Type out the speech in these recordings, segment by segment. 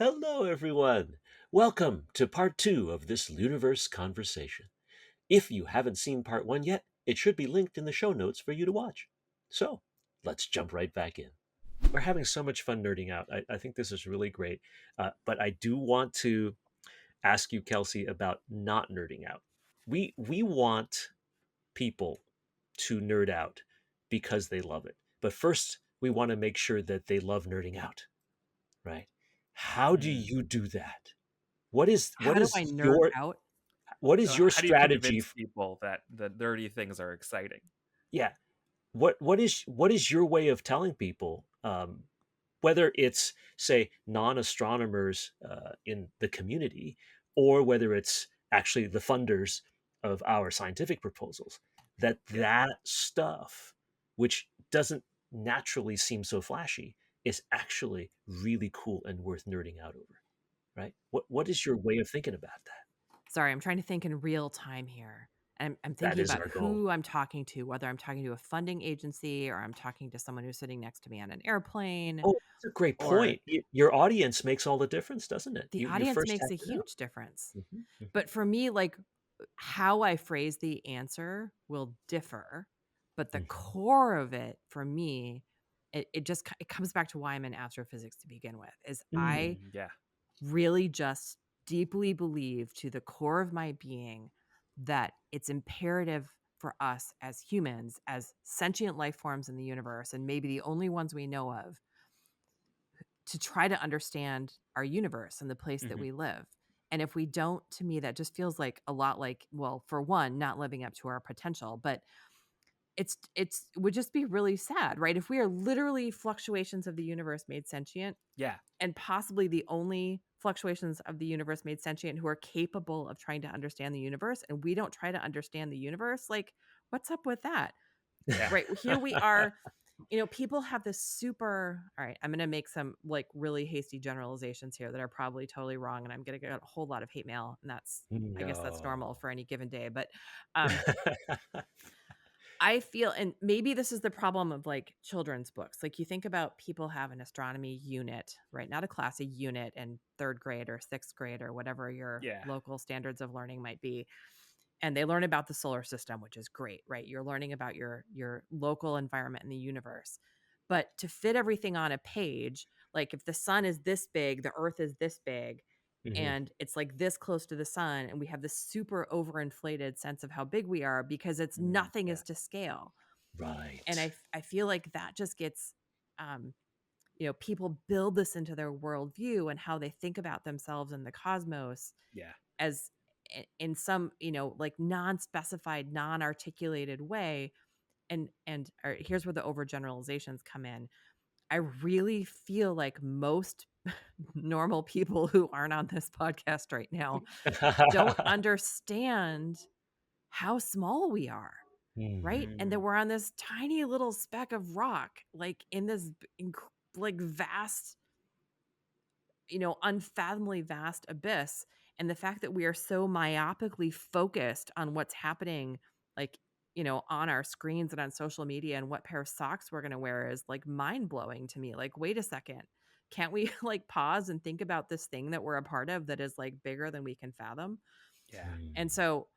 Hello, everyone. Welcome to part two of this LIUniverse conversation. If you haven't seen part one yet, it should be linked in the show notes for you to watch. So, let's jump right back in. We're having so much fun nerding out. I think this is really great. But I do want to ask you, Kelsey, about not nerding out. We want people to nerd out because they love it. But first, we want to make sure that they love nerding out, right? How do Mm. you do that? What is what How do is I nerd your out? what So is your how do you strategy? convince people that the nerdy things are exciting? Yeah, what is your way of telling people, whether it's say non-astronomers in the community, or whether it's actually the funders of our scientific proposals, that Yeah. that stuff, which doesn't naturally seem so flashy, is actually really cool and worth nerding out over, right? What is your way of thinking about that? Sorry, I'm trying to think in real time here. I'm That thinking is about our goal. who I'm talking to, whether I'm talking to a funding agency or I'm talking to someone who's sitting next to me on an airplane, Oh, that's a great or point. Your audience makes all the difference, doesn't it? the You audience first makes have a to know. huge difference. Mhm, mhm, But for me, like how I phrase the answer will differ, but the mhm, core of it for me, it comes back to why I'm in astrophysics to begin with, is I Yeah. really just deeply believe to the core of my being that it's imperative for us as humans, as sentient life forms in the universe, and maybe the only ones we know of, to try to understand our universe and the place that Mhm. we live. And if we don't, to me, that just feels like a lot like, well, for one, not living up to our potential, but it's would just be really sad, right? If we are literally fluctuations of the universe made sentient, Yeah. and possibly the only fluctuations of the universe made sentient who are capable of trying to understand the universe, and we don't try to understand the universe, like, what's up with that? Yeah. Right, here we are, people have this super all right, I'm gonna make some, like, really hasty generalizations here that are probably totally wrong, and I'm gonna get a whole lot of hate mail, and I guess that's normal No. for any given day, but, um, I feel, and maybe this is the problem of like children's books. Like you think about people have an astronomy unit, right? Not a class, a unit in third grade or sixth grade or whatever your Yeah. local standards of learning might be. And they learn about the solar system, which is great, right? You're learning about your local environment in the universe. But to fit everything on a page, like if the sun is this big, the earth is this big, Mhm. and it's like this close to the sun, and we have this super overinflated sense of how big we are because it's nothing Yeah. is to scale. And Right. I feel like that just gets, um, people build this into their worldview and how they think about themselves and the cosmos Yeah. as in some, like non-specified, non-articulated way. And here's where the overgeneralizations come in. I really feel like most normal people who aren't on this podcast right now don't understand how small we are, right? Mhm. And that Mm. we're on this tiny little speck of rock, like in this like vast, unfathomably vast abyss. And the fact that we are so myopically focused on what's happening, like, on our screens and on social media and what pair of socks we're going to wear is like mind blowing to me. Like, wait a second. Can't we like pause and think about this thing that we're a part of that is like bigger than we can fathom? Yeah. And Mm. so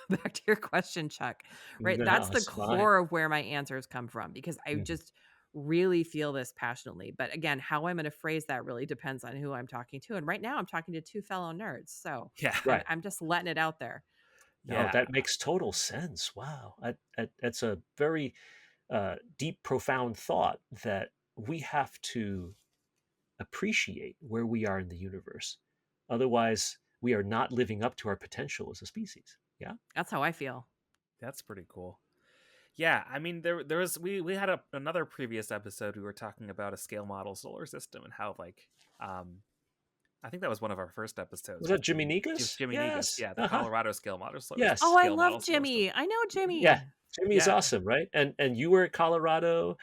back to your question, Chuck, right? No, That's the it's fine. core of where my answers come from because I Mhm. just really feel this passionately. But again, how I'm going to phrase that really depends on who I'm talking to. And right now I'm talking to two fellow nerds. So Yeah. Right. I'm just letting it out there. No, Yeah. that makes total sense. Wow. That's a very deep, profound thought that we have to appreciate where we are in the universe. Otherwise, we are not living up to our potential as a species. Yeah. That's how I feel. That's pretty cool. Yeah, I mean there was we had another previous episode we were talking about a scale model solar system and how like I think that was one of our first Was episodes that with Jimmy Jimmy Negus. Yes. Yeah, the Uh-huh. Colorado scale model solar Oh, Yes. I scale love model solar system. Jimmy. I know Yeah. Jimmy. Jimmy is Yeah. awesome, right? And you were at Colorado.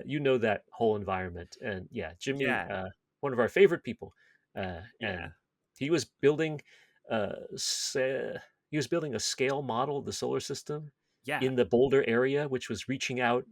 You know that whole environment. And yeah, Jimmy, Yeah. one of our favorite people. Yeah. And he was building he was building a scale model of the solar system Yeah. in the Boulder area, which was reaching out,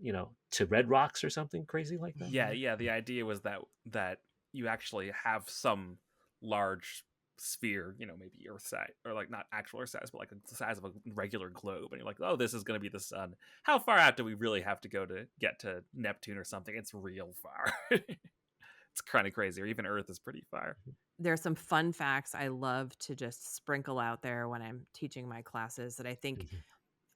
to red rocks or something crazy like that. Yeah, yeah. The idea was that you actually have some large sphere, maybe Earth size, or like not actual Earth size, but like the size of a regular globe, and you're like, oh, this is going to be the sun. How far out do we really have to go to get to Neptune or something? It's real far. It's kind of crazy. Or even Earth is pretty far. There's some fun facts I love to just sprinkle out there when I'm teaching my classes that I think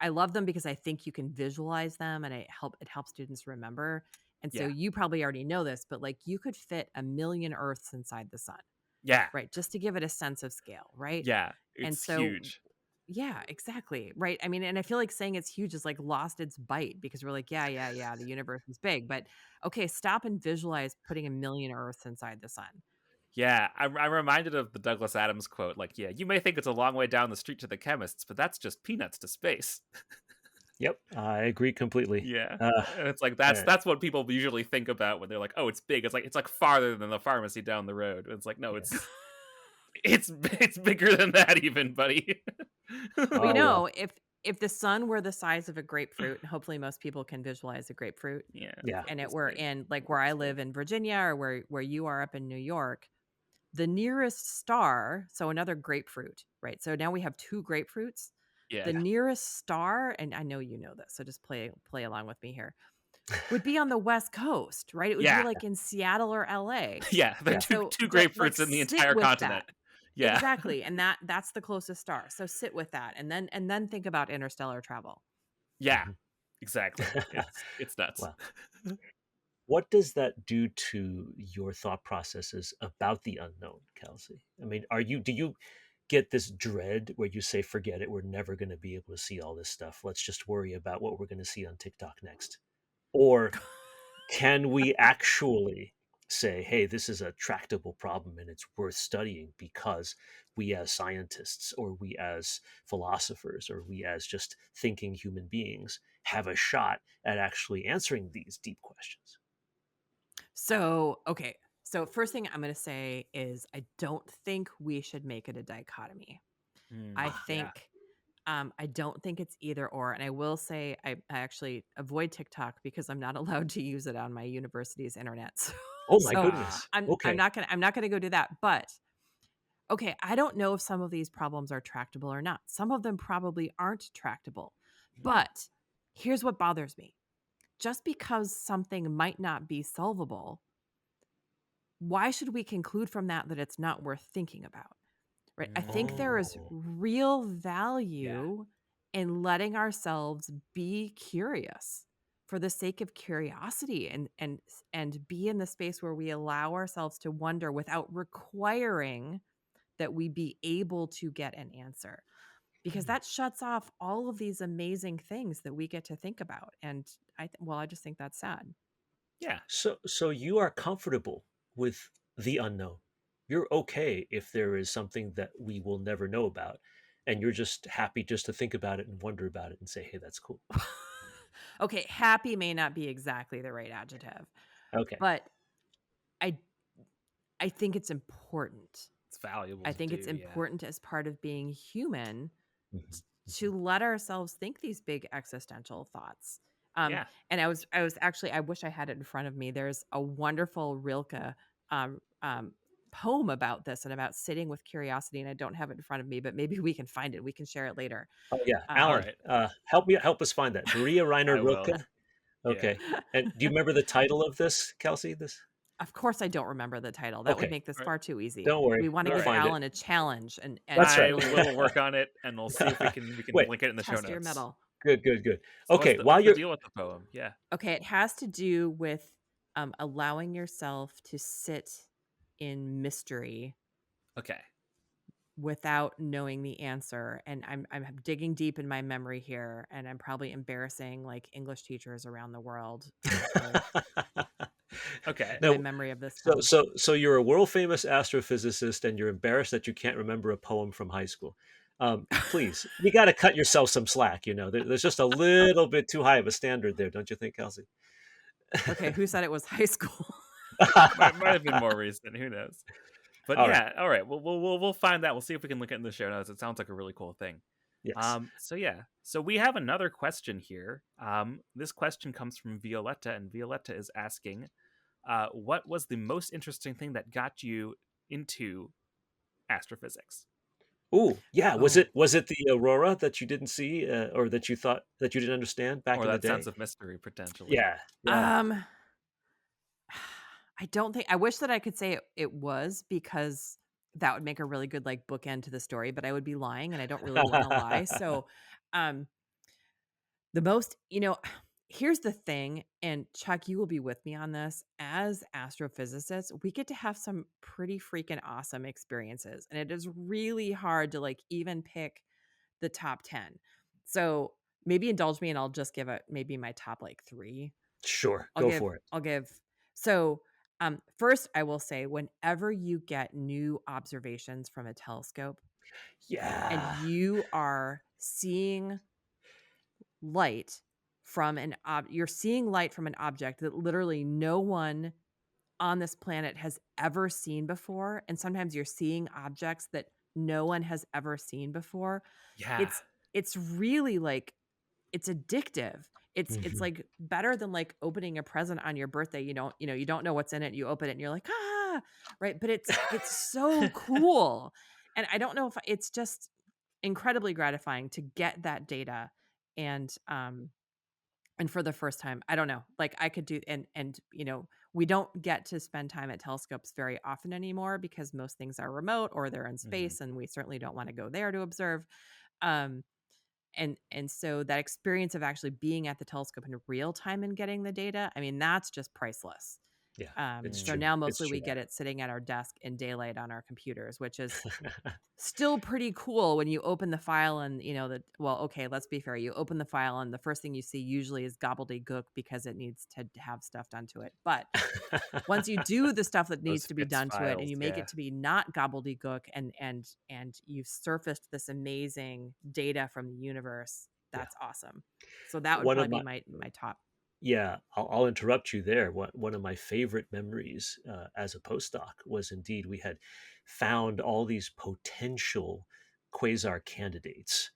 I love them because I think you can visualize them and it helps students remember. And so Yeah. you probably already know this, but like you could fit 1,000,000 Earths inside the sun, Yeah. right? Just to give it a sense of scale, right? Yeah. And It's so huge. yeah, exactly. Right. I mean, and I feel like saying it's huge is like lost its bite because we're like, yeah, the universe is big. But okay, stop and visualize putting 1,000,000 Earths inside the sun. Yeah, I'm reminded of the Douglas Adams quote, like, yeah, you may think it's a long way down the street to the chemists, but that's just peanuts to space. Yep, I agree completely. Yeah. Uh, And it's like all right. that's what people usually think about when they're like, oh, it's big. It's like farther than the pharmacy down the road. It's like, no, it's bigger than that even, buddy. Well, Oh, well. if the sun were the size of a grapefruit, and hopefully most people can visualize a grapefruit, Yeah. Yeah. and it it's were big. in like where I live in Virginia or where you are up in New York, the nearest star, so another grapefruit, right? So now we have 2 grapefruits. Yeah. The nearest star, and I know you know this, so just play along with me here, would be on the West Coast, right? It would be Yeah. like in Seattle or LA. Yeah. They're Yeah. two So grapefruits in the sit entire with continent. that. Yeah. Exactly. And that's the closest star. So sit with that and then think about interstellar travel. Yeah. Exactly. It's nuts. Well, what does that do to your thought processes about the unknown, Kelsey? I mean, do you get this dread where you say, forget it, we're never going to be able to see all this stuff. Let's just worry about what we're going to see on TikTok next. Or can we actually say, hey, this is a tractable problem and it's worth studying because we as scientists or we as philosophers or we as just thinking human beings have a shot at actually answering these deep questions? So, okay. So first thing I'm going to say is I don't think we should make it a dichotomy. I Yeah. think I don't think it's either or. And I will say I actually avoid TikTok because I'm not allowed to use it on my university's internet. Oh my So goodness. I'm Okay. not gonna go do that. But okay, I don't know if some of these problems are tractable or not. Some of them probably aren't tractable. But here's what bothers me. Just because something might not be solvable, why should we conclude from that that it's not worth thinking about? Right? I think there is Oh. real value in letting ourselves be curious for the sake of curiosity and be in the space where we allow ourselves to wonder without requiring that we be able to get an answer, because that shuts off all of these amazing things that we get to think about. And I just think that's sad. Yeah. So you are comfortable with the unknown. You're okay if there is something that we will never know about, and you're just happy just to think about it and wonder about it and say, "Hey, that's cool." Okay, happy may not be exactly the right adjective, Okay. but I I think it's important. It's valuable I to think it's do. Yeah. important as part of being human Mhm, to let ourselves think these big existential thoughts. Yeah. And I was actually, I wish I had it in front of me. There's a wonderful Rilke um, um, poem about this and about sitting with curiosity, and I don't have it in front of me, but maybe we can find it. We can share it later. Oh yeah, All Alan, right. help us find that. Maria Reiner I will. Rilke. Yeah. Okay. And do you remember the title of this, Kelsey? This? Of course, I don't remember the title. That would Okay. make this All right. far too easy. Don't worry. We want to We'll All give right. find it. Alan a challenge and That's I right. will work on it, and we'll see if we can Wait. link it in the show test your notes. metal. Good. So Okay. what's While the you're deal with the poem? Yeah. Okay, it has to do with allowing yourself to sit in mystery Okay. without knowing the answer. And I'm digging deep in my memory here, and I'm probably embarrassing like English teachers around the world with Okay. my no. memory of this So poem. so so you're a world famous astrophysicist, and you're embarrassed that you can't remember a poem from high school. Please, you got to cut yourself some slack. There's just a little bit too high of a standard there, don't you think, Kelsey? Okay, who said it was high school? Might have been more recent. Who knows? But All right. yeah. All right. We'll find that. We'll see if we can link it in the show notes. It sounds like a really cool thing. Yes. So yeah. So we have another question here. This question comes from Violetta, and Violetta is asking, what was the most interesting thing that got you into astrophysics? Oh, yeah. Was Oh, it the aurora that you didn't see, or that you thought that you didn't understand back Or in the that sense day? of mystery, potentially? Yeah, yeah. um, I don't think I wish that I could say it was because that would make a really good like bookend to the story, but I would be lying and I don't really want to lie. So, um, the most, here's the thing, and Chuck, you will be with me on this. As astrophysicists, we get to have some pretty freaking awesome experiences, and it is really hard to like even pick the top 10. So maybe indulge me and I'll just give it maybe my top like three. Sure, I'll go give for it. I'll give so first I will say whenever you get new observations from a telescope and Yeah. you are seeing light from you're seeing light from an object that literally no one on this planet has ever seen before, and sometimes you're seeing objects that no one has ever seen before. Yeah. It's really like it's addictive. It's Mhm. like better than like opening a present on your birthday. You don't know what's in it. You open it and you're like, ah, right. But it's so cool. And I don't know if it's just incredibly gratifying to get that data and and for the first time, I don't know, like I could do and we don't get to spend time at telescopes very often anymore because most things are remote or they're in Mhm. space and we certainly don't want to go there to observe. Um and so that experience of actually being at the telescope in real time and getting the data, I mean, that's just priceless. Yeah, it's So Mm. true. now It's mostly true. we get it sitting at our desk in daylight on our computers, which is still pretty cool when you open the file and well, okay, let's be fair, you open the file and the first thing you see usually is gobbledygook because it needs to have stuff done to it. But once you do the stuff that Those needs to be FITS done to it and files, you make yeah. it to be not gobbledygook and you've surfaced this amazing data from the universe, Yeah. that's awesome. So that would One of probably be my my top. Yeah, I'll interrupt you there. One of my favorite memories as a postdoc was indeed we had found all these potential quasar candidates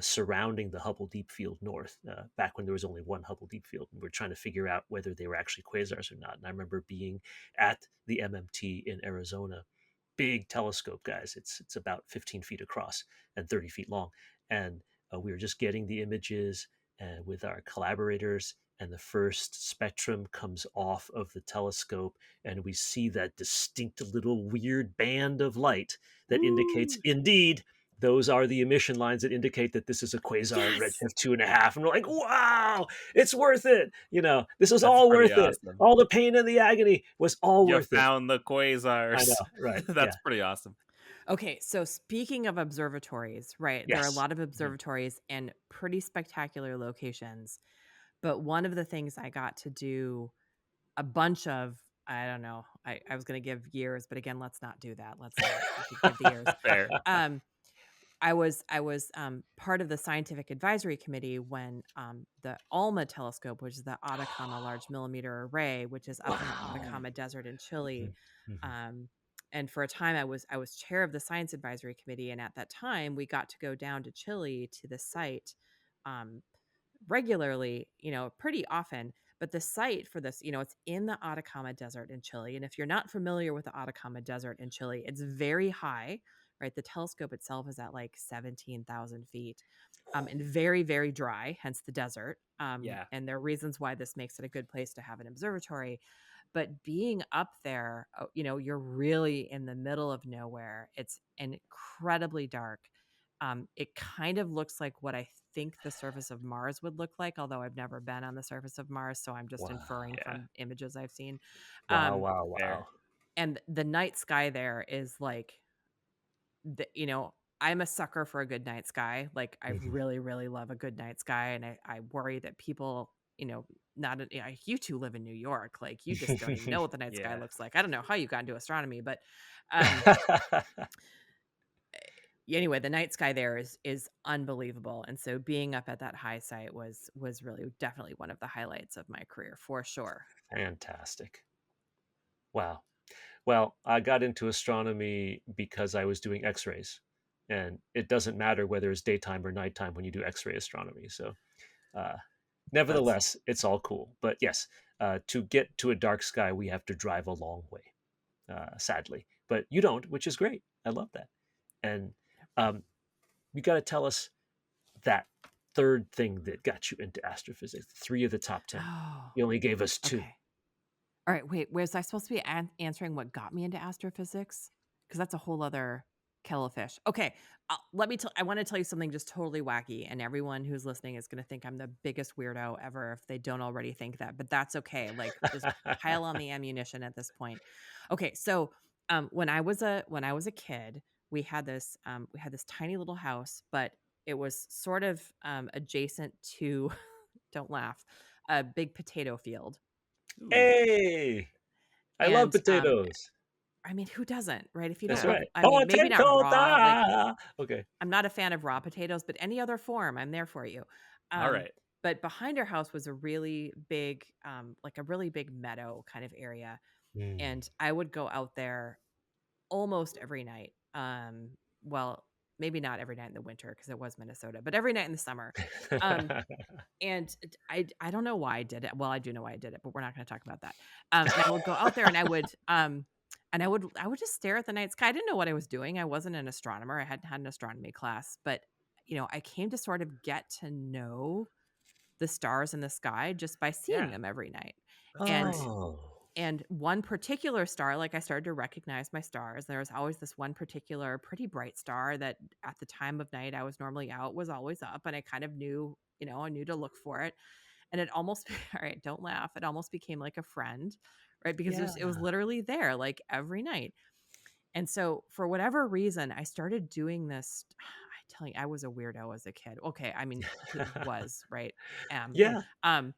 surrounding the Hubble Deep Field North, back when there was only one Hubble Deep Field, and we are trying to figure out whether they were actually quasars or not. And I remember being at the MMT in Arizona, big telescope, guys. It's about 15 feet across and 30 feet long, and we were just getting the images with our collaborators, and the first spectrum comes off of the telescope, and we see that distinct little weird band of light that indicates Woo! indeed those are the emission lines that indicate that this is a quasar Yes. redshift 2.5. And we're like, wow, it's worth it. This was That's all pretty worth it. awesome. All the pain and the agony was all You worth it. found the I quasars. know, right? That's Yeah. pretty awesome. Okay, so speaking of observatories, right? There are a Yes. lot of Mhm. observatories and pretty spectacular locations. But one of the things I got to do a bunch of, I don't know, I was going to give years, but again, let's not do that. Let's not give the years. Fair. Um, I was part of the scientific advisory committee when the ALMA telescope, which is the Atacama Large Millimeter Array, which is up in the Wow. Atacama Desert in Chile. Mhm. Mhm. Um, and for a time, I was chair of the science advisory committee, and at that time, we got to go down to Chile to the site um, regularly, pretty often. But the site for this, it's in the Atacama Desert in Chile. And if you're not familiar with the Atacama Desert in Chile, it's very high, right? The telescope itself is at like 17,000 feet and very, very dry, hence the desert. Yeah. And there are reasons why this makes it a good place to have an observatory. But being up there, you're really in the middle of nowhere. It's incredibly dark. It kind of looks like what I think the surface of Mars would look like, although I've never been on the surface of Mars, so I'm just Wow. inferring Yeah. from images I've seen. Wow. Um, Wow. Fair. Wow. and the night sky there is like, I'm a sucker for a good night sky. Like, I Mhm. really, really love a good night sky, and I worry that people, not you two live in New York, like you just don't even know what the night sky Yeah. looks like. I don't know how you got into astronomy, but um, anyway, the night sky there is unbelievable, and so being up at that high site was really definitely one of the highlights of my career for sure. Fantastic. Wow. Well, I got into astronomy because I was doing X-rays, and it doesn't matter whether it's daytime or nighttime when you do X-ray astronomy. So, uh, Nevertheless, it's all cool. But yes, to get to a dark sky, we have to drive a long way, sadly. But you don't, which is great. I love that. And um, you got to tell us that third thing that got you into astrophysics. 3 of the top 10. Oh, You only gave us 2. okay. All right, wait, was I supposed to be answering what got me into astrophysics? Because that's a whole other kettle of fish. Okay, let me tell. I want to tell you something just totally wacky, and everyone who's listening is going to think I'm the biggest weirdo ever if they don't already think that. But that's okay. Like, just pile on the ammunition at this point. Okay, so when I was a kid, we had this tiny little house, but it was sort of adjacent to don't laugh, a big potato field. Ooh. Hey, I love And potatoes. I mean, who doesn't, right? If you That's don't love, right. I mean, maybe not raw. Like, Potato. Okay. I'm not a fan of raw potatoes, but any other form, I'm there for you. All right. But behind our house was a really big, like a really big meadow kind of area, Mm. and I would go out there almost every night. Well, maybe not every night in the winter because it was Minnesota, but every night in the summer. Um, and I don't know why I did it. Well, I do know why I did it, but we're not going to talk about that. And I would go out there and I would just stare at the night sky. I didn't know what I was doing. I wasn't an astronomer. I hadn't had an astronomy class, but I came to sort of get to know the stars in the sky just by seeing Yeah. them every night. That's And great. and one particular star, like I started to recognize my stars. There was always this one particular pretty bright star that at the time of night I was normally out was always up, and I kind of knew, I knew to look for it. And it almost all right, don't laugh. It almost became like a friend, right? Because it was Yeah. literally there like every night. And so for whatever reason, I started doing this. I tell you, I was a weirdo as a kid. Okay, I mean, who was, right? Yeah. Um,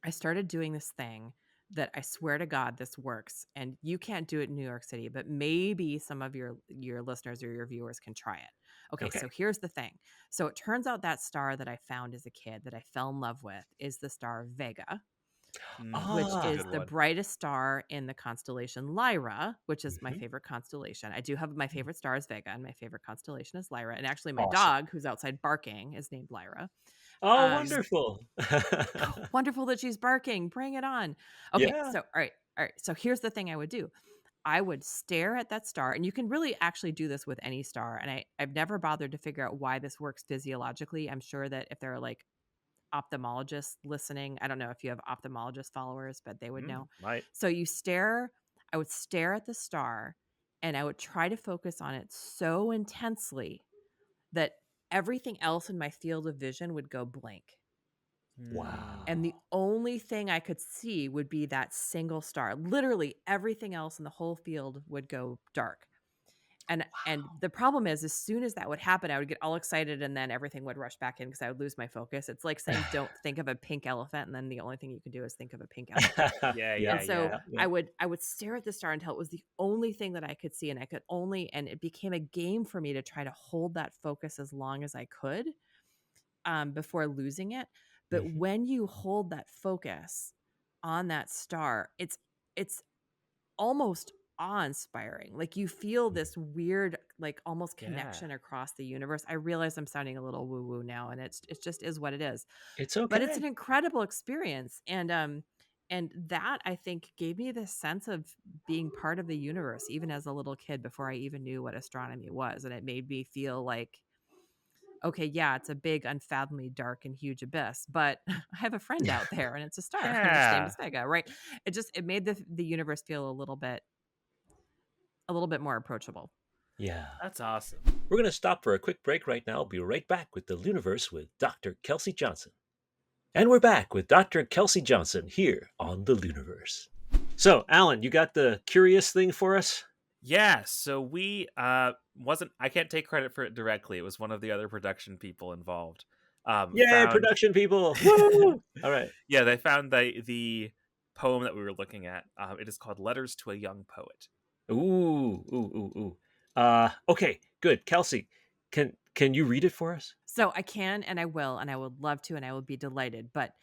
I started doing this thing that I swear to God this works, and you can't do it in New York City, but maybe some of your listeners or your viewers can try it. Okay, Okay. so here's the thing. So it turns out that star that I found as a kid that I fell in love with is the star Vega, which That's a Ah. is good the one. brightest star in the constellation Lyra, which is my Mhm. favorite constellation. I do have my favorite star is Vega, and my favorite constellation is Lyra. And actually, my Awesome. dog, who's outside barking, is named Lyra. Oh, Um, wonderful. Wonderful that she's barking. Bring it on. Okay, Yeah. so all right. So here's the thing I would do. I would stare at that star, and you can really actually do this with any star. And I've never bothered to figure out why this works physiologically. I'm sure that if there are like ophthalmologists listening, I don't know if you have ophthalmologist followers, but they would know. Might. So I would stare at the star and I would try to focus on it so intensely that everything else in my field of vision would go blank. And the Wow. only thing I could see would be that single star. Literally everything else in the whole field would go dark. And the problem is as soon as that would happen, I would get all excited and then everything would rush back in because I would lose my focus. It's like saying don't think of a pink elephant, and then the only thing you can do is think of a pink elephant. Yeah, Yeah. And so Yeah. I would stare at the star until it was the only thing that I could see, and and it became a game for me to try to hold that focus as long as I could before losing it. But Mhm. when you hold that focus on that star, it's almost awe-inspiring. Like you feel this weird, like almost Yeah. connection across the universe. I realize I'm sounding a little woo-woo now, and it just is what it is. It's But it's okay. an incredible experience. And that I think gave me this sense of being part of the universe, even as a little kid before I even knew what astronomy was. And it made me feel like, okay, yeah, it's a big, unfathomably dark and huge abyss, but I have a friend out there and it's a star and its name Yeah. is Vega, right? It made the universe feel a little bit more approachable. Yeah. That's awesome. We're going to stop for a quick break right now. I'll be right back with the LIUniverse with Dr. Kelsey Johnson. And we're back with Dr. Kelsey Johnson here on the LIUniverse. So, Alan, you got the curious thing for us? Yeah, so we wasn't I can't take credit for it directly. It was one of the other production people involved. Yay, Found production people! Woo! All right. Yeah, they found the poem that we were looking at. It is called Letters to a Young Poet. Ooh. Okay, good. Kelsey, can you read it for us? So I can and I will, and I would love to, and I would be delighted, but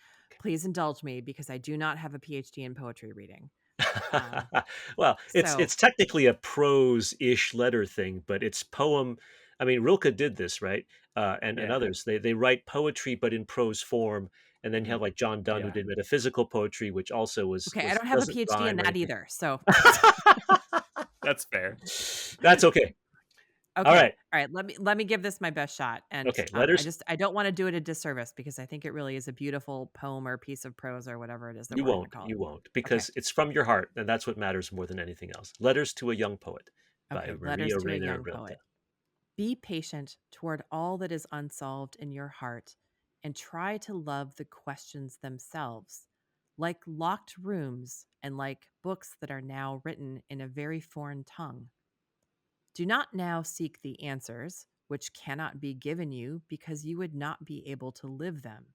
please indulge me because I do not have a PhD in poetry reading. Well, So it's technically a prose-ish letter thing, but it's poem. I mean, Rilke did this, right? And Yeah. others. They write poetry, but in prose form, And then you have like John Donne, who Yeah. did metaphysical poetry, which also was Okay, I don't have a doesn't PhD in rhyme or that anything. either. So That's fair. That's okay. okay. All right. All right. Let me give this my best shot. And Okay. Letters. I don't want to do it a disservice because I think it really is a beautiful poem or piece of prose or whatever it is that You we're going to won't. call You it. won't, Okay. because it's from your heart, and that's what matters more than anything else. Letters to a Young Poet by Okay. Letters Maria to a Rainer young Rilke. poet. Be patient toward all that is unsolved in your heart and try to love the questions themselves, like locked rooms and like books that are now written in a very foreign tongue. Do not now seek the answers, which cannot be given you because you would not be able to live them.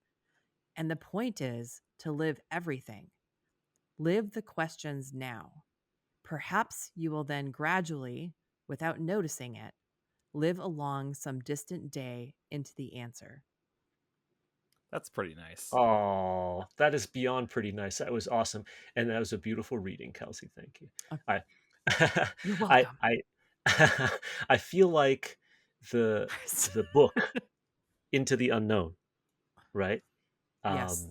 And the point is to live everything. Live the questions now. Perhaps you will then gradually, without noticing it, live along some distant day into the answer. That's pretty nice. Oh, that is beyond pretty nice. That was awesome, and that was a beautiful reading, Kelsey. Thank you. Uh, I, You're I, welcome. I feel like the book Into the Unknown, right? Yes.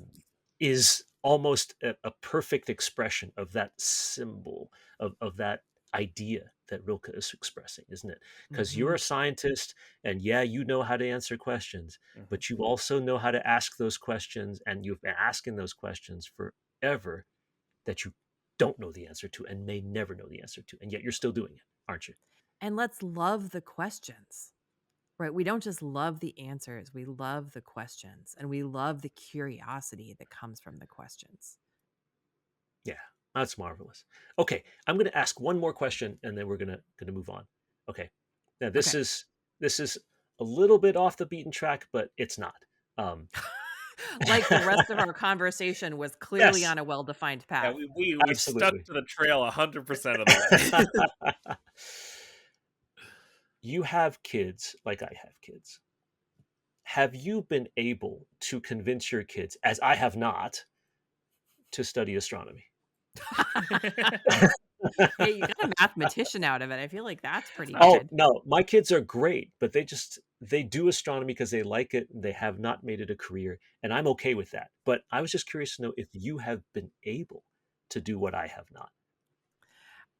Is almost a perfect expression of that symbol of that idea that Rilke is expressing, isn't it? Because you're Mm-hmm. a scientist, and yeah, you know how to answer questions, Mhm. but you also know how to ask those questions, and you've been asking those questions forever that you don't know the answer to and may never know the answer to, and yet you're still doing it, aren't you? And let's love the questions, right? We don't just love the answers, we love the questions and we love the curiosity that comes from the questions. Yeah, that's marvelous. Okay, I'm going to ask one more question, and then we're gonna move on. Okay, now Okay. this is a little bit off the beaten track, but it's not. Um, Like the rest of our conversation was clearly yes, on a well-defined Yeah, path. we stuck absolutely. to the trail 100% of the way. You have kids, like I have kids. Have you been able to convince your kids, as I have not, to study astronomy? Hey, you got a mathematician out of it. I feel like that's pretty Oh, good. no, my kids are great, but they do astronomy because they like it and they have not made it a career, and I'm okay with that. But I was just curious to know if you have been able to do what I have not.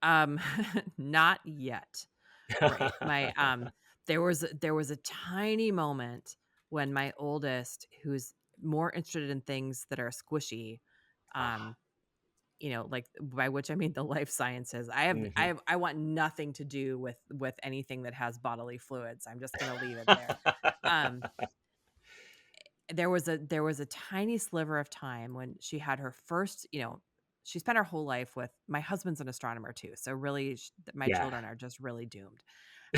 Um, not yet. Right. My there was a tiny moment when my oldest, who's more interested in things that are squishy, Ah, um, like by which I mean the life sciences. mhm. I want nothing to do with anything that has bodily fluids. I'm just gonna leave it there. Um, there was a tiny sliver of time when she had her first, she spent her whole life with my husband's an astronomer too. So really, my Yeah. children are just really doomed.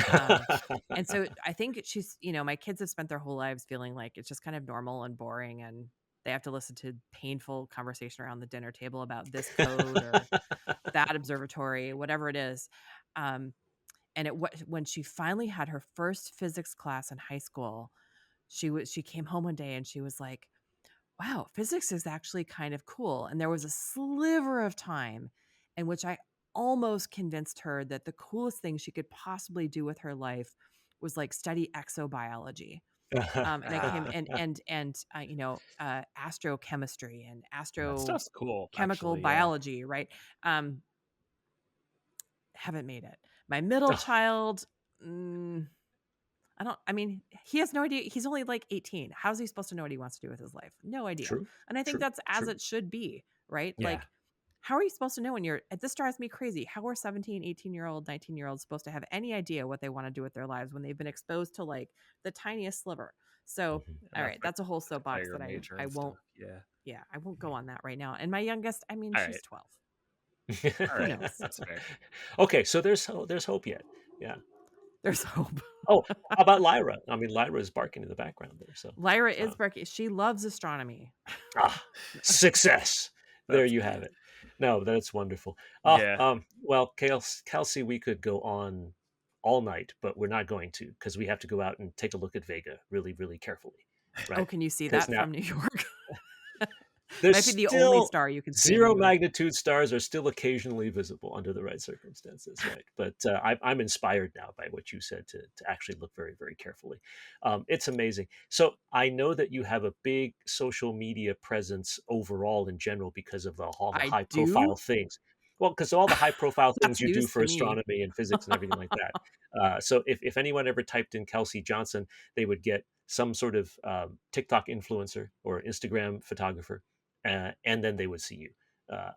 Um, and so I think she's, my kids have spent their whole lives feeling like it's just kind of normal and boring and they have to listen to painful conversation around the dinner table about this code or that observatory, whatever it is. Um, and when she finally had her first physics class in high school, she came home one day and she was like, wow, physics is actually kind of cool. And there was a sliver of time in which I almost convinced her that the coolest thing she could possibly do with her life was like study exobiology. And I came Ah, astrochemistry and that stuff's cool, astrochemical actually. Yeah. biology, right? Um, haven't made it. My middle Oh, child, I mean, he has no idea. He's only like 18. How's he supposed to know what he wants to do with his life? No idea. true, And I think true, that's as true. it should be, right? Yeah. Like, how are you supposed to know when this drives me crazy. How are 17, 18-year-old, 19-year-olds supposed to have any idea what they want to do with their lives when they've been exposed to like the tiniest sliver? So, Mhm. all Enough right, that's a whole by soapbox your that major I and won't, stuff. Yeah. yeah, I won't go on that right now. And my youngest, I mean, All she's right. 12. All Who right. knows? That's fair. Okay, so there's hope yet. Yeah. There's hope. Oh, how about Lyra? I mean, Lyra is barking in the background there. So, Lyra uh, is Berkey. She loves astronomy. ah, success. There That's you great. have it. No, that's wonderful. Yeah. Well, Kelsey, we could go on all night, but we're not going to because we have to go out and take a look at Vega really, really carefully, Oh, right? can you see Because that now, from New York? There's Might be the only still star you can see in the zero universe. magnitude stars are still occasionally visible under the right circumstances, right? But I'm inspired now by what you said to actually look very, very carefully. It's amazing. So I know that you have a big social media presence overall in general because of all the I high profile do. things. Well, because all the high profile things That's you do news for to me. astronomy and physics and everything like that. So if anyone ever typed in Kelsey Johnson, they would get some sort of TikTok influencer or Instagram photographer, and then they would see you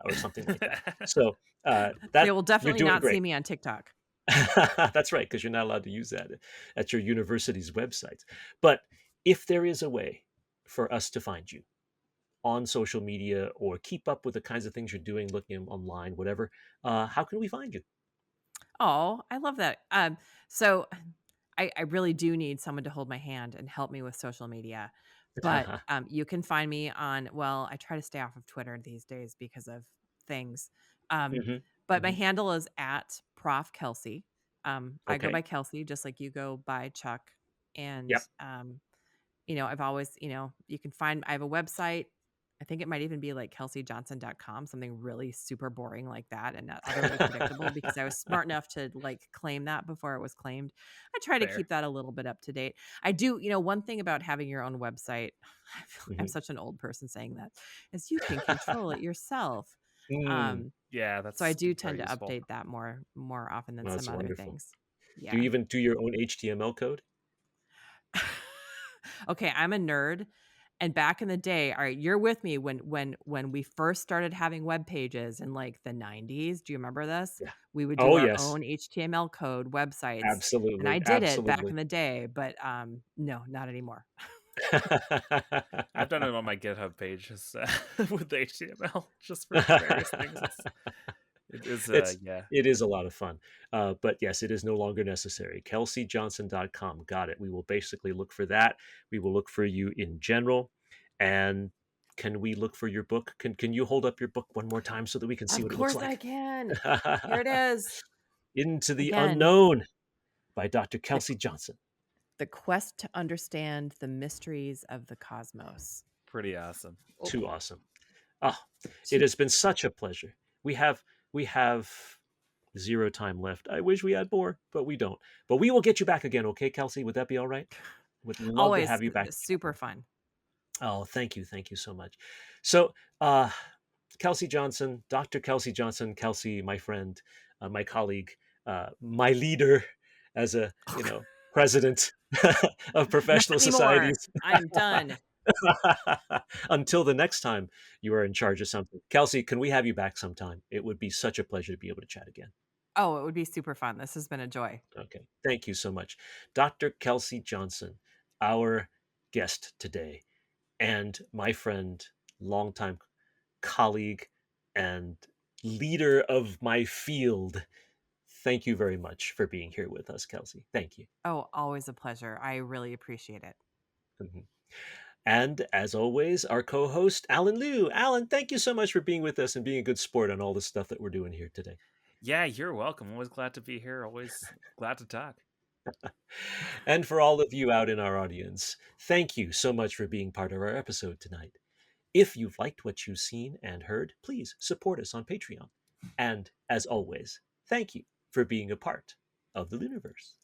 or something like that. So They that will you're definitely doing not see great. me on TikTok. That's right, because you're not allowed to use that at your university's websites. But if there is a way for us to find you on social media or keep up with the kinds of things you're doing, looking online, whatever, how can we find you? Oh, I love that. So I really do need someone to hold my hand and help me with social media. But you can find me on, well, I try to stay off of Twitter these days because of things. Um, hmm but my hmm handle is at Prof. Kelsey. I go Okay. by Kelsey, just like you go by Chuck. And Yep. I've always, you can find, I have a website. I think it might even be like kelseyjohnson.com, something really super boring like that and not utterly predictable because I was smart enough to like claim that before it was claimed. I try to Fair. keep that a little bit up to date. I do, one thing about having your own website, I feel like I'm Mhm. such an old person saying that, is you can control it yourself. Mm, Yeah, So I that's do very tend to useful. update that more often than that's some other wonderful. things. Do you Yeah. even do your own HTML code? Okay, I'm a nerd. And back in the day, all right, you're with me when we first started having web pages in like the 90s. Do you remember this? Yeah. We would do Oh, our yes. own HTML code websites. And I Absolutely. did it back in Absolutely. the day, but no, not anymore. I've done it on my GitHub page just, with the HTML just for various things. It is, It's yeah. it is a lot of fun. But yes, it is no longer necessary. KelseyJohnson.com. Got it. We will basically look for that. We will look for you in general. And can we look for your book? Can you hold up your book one more time so that we can see Of what it looks course I like? can. Here it is. Into the Again, Unknown by Dr. the Kelsey Johnson. the quest to understand the mysteries of the cosmos. Pretty awesome. Oh, Too awesome. Ah, it two. has been such a pleasure. We have zero time left. I wish we had more, but we don't. But we will get you back again, okay, Kelsey? Would that be all right? Would love to Always have you back. super fun. Oh, thank you so much. So, Kelsey Johnson, Dr. Kelsey Johnson, Kelsey, my friend, my colleague, my leader as a president of Not professional anymore. societies. I am done. Until the next time you are in charge of something. Kelsey, can we have you back sometime? It would be such a pleasure to be able to chat again. Oh, it would be super fun. This has been a joy. Okay. Thank you so much. Dr. Kelsey Johnson, our guest today, and my friend, longtime colleague, and leader of my field. Thank you very much for being here with us, Kelsey. Thank you. Oh, always a pleasure. I really appreciate it. Mhm. And as always, our co host, Allen Liu. Allen, thank you so much for being with us and being a good sport on all the stuff that we're doing here today. Yeah, you're welcome. Always glad to be here. Always glad to talk. And for all of you out in our audience, thank you so much for being part of our episode tonight. If you've liked what you've seen and heard, please support us on Patreon. And as always, thank you for being a part of the LIUniverse.